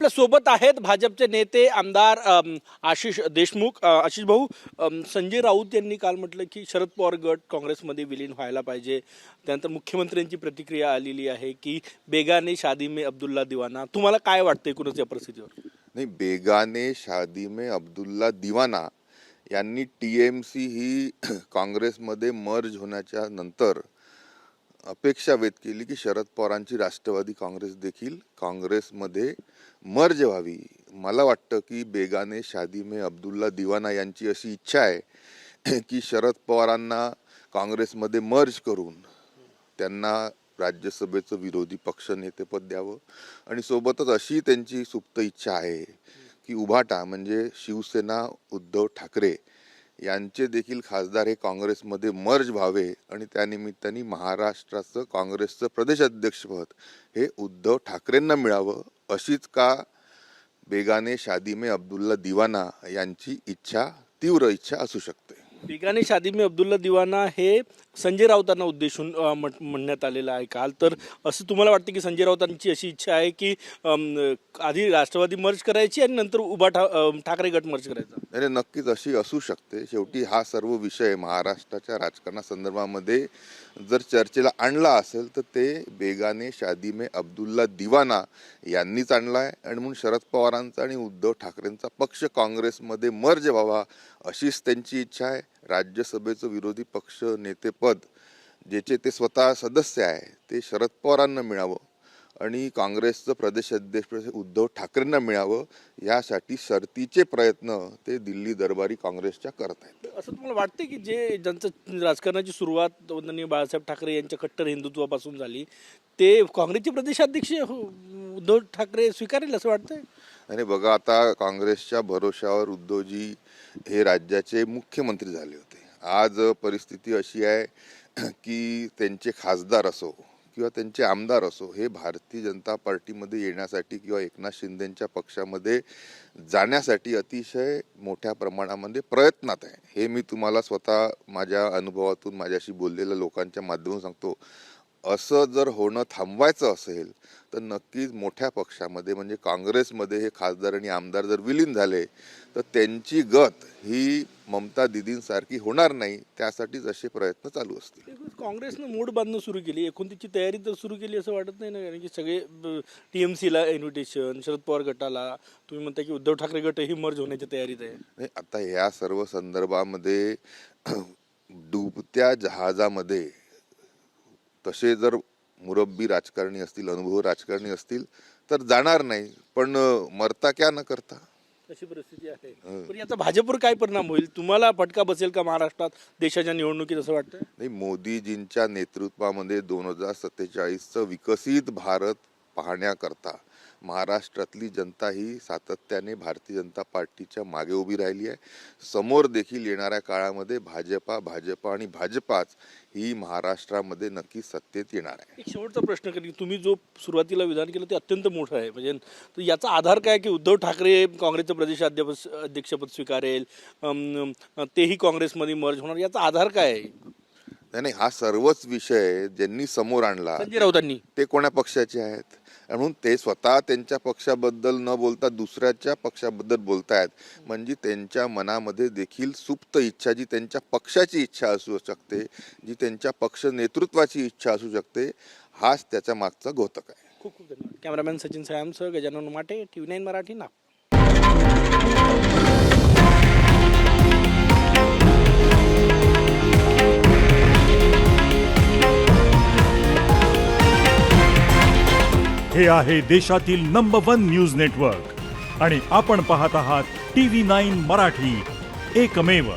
आपल्या सोबत आहेत भाजपचे नेते आमदार आशिष देशमुख. आशिष भाऊ, संजय राऊत यांनी काल म्हटलं की शरद पवार गट काँग्रेसमध्ये विलीन व्हायला पाहिजे. त्यानंतर मुख्यमंत्र्यांची प्रतिक्रिया आलेली आहे की बेगाने शादी में अब्दुल्ला दिवाना. तुम्हाला काय वाटतं एकूणच या परिस्थितीवर? नाही, बेगाने शादी में अब्दुल्ला दिवाना यांनी टीएमसी ही काँग्रेसमध्ये मर्ज होण्याच्या नंतर अपेक्षा व्यक्त केली की शरद पवारांची राष्ट्रवादी काँग्रेस देखील काँग्रेसमध्ये मर्ज व्हावी. मला वाटतं की बेगाने शादी में अब्दुल्ला दिवाना यांची अशी इच्छा आहे की शरद पवारांना काँग्रेसमध्ये मर्ज करून त्यांना राज्यसभेचं विरोधी पक्ष नेतेपद द्यावं. आणि सोबतच अशी त्यांची सुप्त इच्छा आहे की उभाटा म्हणजे शिवसेना उद्धव ठाकरे यांचे देखील खासदार हे काँग्रेसमध्ये मर्ज व्हावे आणि त्यानिमित्ताने महाराष्ट्राचं काँग्रेसचं प्रदेशाध्यक्षपद हे उद्धव ठाकरेंना मिळावं. अशीच का बेगाने शादी में अब्दुल्ला दिवाना यांची इच्छा, तीव्र इच्छा असू शकते. बेगाने शादी में अब्दुल्ला दिवाना हे संजय राऊतांना उद्देशून म्हणण्यात आलेलं आहे काल. तर असं तुम्हाला वाटतं की संजय राऊतांची अशी इच्छा आहे की आधी राष्ट्रवादी मर्ज करायची आणि नंतर ठाकरे गट मर्ज करायचा? नाही, नक्कीच अशी असू शकते. शेवटी हा सर्व विषय महाराष्ट्राच्या राजकारणासंदर्भामध्ये जर चर्चेला आणला असेल तर ते बेगाने शादी में अब्दुल्ला दिवाना यांनीच आणला आहे. आणि म्हणून शरद पवारांचा आणि उद्धव ठाकरेंचा पक्ष काँग्रेसमध्ये मर्ज व्हावा अशीच त्यांची इच्छा आहे. राज्यसभेचं विरोधी पक्ष नेतेपद ज्याचे ते स्वतः सदस्य आहे ते शरद पवारांना मिळावं आणि काँग्रेसचं प्रदेशाध्यक्ष उद्धव ठाकरेंना मिळावं यासाठी शर्तीचे प्रयत्न ते दिल्ली दरबारी काँग्रेसच्या करत आहेत. असं तुम्हाला वाटतं की ज्यांचं राजकारणाची सुरुवात वंदनीय बाळासाहेब ठाकरे यांच्या कट्टर हिंदुत्वापासून झाली ते काँग्रेसचे प्रदेशाध्यक्ष उद्धव ठाकरे स्वीकारेल असं वाटतंय? आणि बघा, आता काँग्रेसच्या भरोशावर उद्धवजी हे राज्याचे मुख्यमंत्री झाले होते. आज परिस्थिती अशी आहे की त्यांचे खासदार असो किंवा त्यांचे आमदार असो हे भारतीय जनता पार्टीमध्ये येण्यासाठी किंवा एकनाथ शिंदेच्या पक्षामध्ये जाण्यासाठी अतिशय मोठ्या प्रमाणामध्ये प्रयत्नात आहे. हे मी तुम्हाला स्वतः माझ्या अनुभवातून माझ्याशी बोललेल्या लोकांच्या माध्यमातून सांगतो. असं जर होणं थांबवायचं असेल तर नक्कीच मोठ्या पक्षामध्ये म्हणजे काँग्रेसमध्ये हे खासदार आणि आमदार जर विलीन झाले तर त्यांची गत ही ममता दिदींसारखी होणार नाही. त्यासाठीच असे प्रयत्न चालू असतील. काँग्रेसनं मूड बांधणं सुरू केली, एकूण तिची तयारी तर सुरू केली असं वाटत नाही ना? कारण की सगळे टीएमसीला इन्व्हिटेशन, शरद पवार गटाला, तुम्ही म्हणता की उद्धव ठाकरे गटही मर्ज होण्याच्या तयारीत आहे. नाही, आता या सर्व संदर्भामध्ये डुबत्या जहाजामध्ये तसे जर मुरब्बी राजकारणी असतील, अनुभव राजकारणी असतील तर जाणार नाही, पण मरता क्या न करता अशी परिस्थिती आहे. पण याचा भाजपवर काय परिणाम होईल? तुम्हाला फटका बसेल का महाराष्ट्रात देशाच्या निवडणुकीत असं वाटतं? नाही, मोदीजींच्या नेतृत्वामध्ये 2047चं विकसित भारत पाहण्याकरता महाराष्ट्रातली जनता ही सातत्याने भारतीय जनता पार्टीच्या मागे उभी राहिली आहे. समोर देखील येणाऱ्या काळामध्ये भाजपा आणि भाजपाच ही महाराष्ट्रामध्ये नक्की सत्तेत येणार आहे. एक शेवटचा प्रश्न करी, तुम्ही जो सुरुवातीला विधान केलं ते अत्यंत मोठं आहे. म्हणजे तर याचा आधार काय की उद्धव ठाकरे काँग्रेसचं प्रदेशाध्यक्षपद स्वीकारेल, तेही काँग्रेसमध्ये मर्ज होणार, याचा आधार काय आहे? नाही, हा सर्वच विषय ज्यांनी समोर आणला संजय राऊतांनी ते कोणा पक्षाचे आहेत? म्हणून ते स्वतः त्यांच्या पक्षाबद्दल न बोलता दुसऱ्याच्या पक्षाबद्दल बोलतायत. म्हणजे त्यांच्या मनामध्ये देखील सुप्त इच्छा, जी त्यांच्या पक्षाची इच्छा असू शकते, जी त्यांच्या पक्ष नेतृत्वाची इच्छा असू शकते, हाच त्याच्या मागचा घोतक आहे. खूप खूप धन्यवाद. कॅमेरामॅन सचिन सायमसह गजानन माटे, TV9 मराठी, नागपूर. हे आहे देशातील नंबर 1 न्यूज नेटवर्क आणि आपण पाहत आहात TV9 मराठी, एकमेव.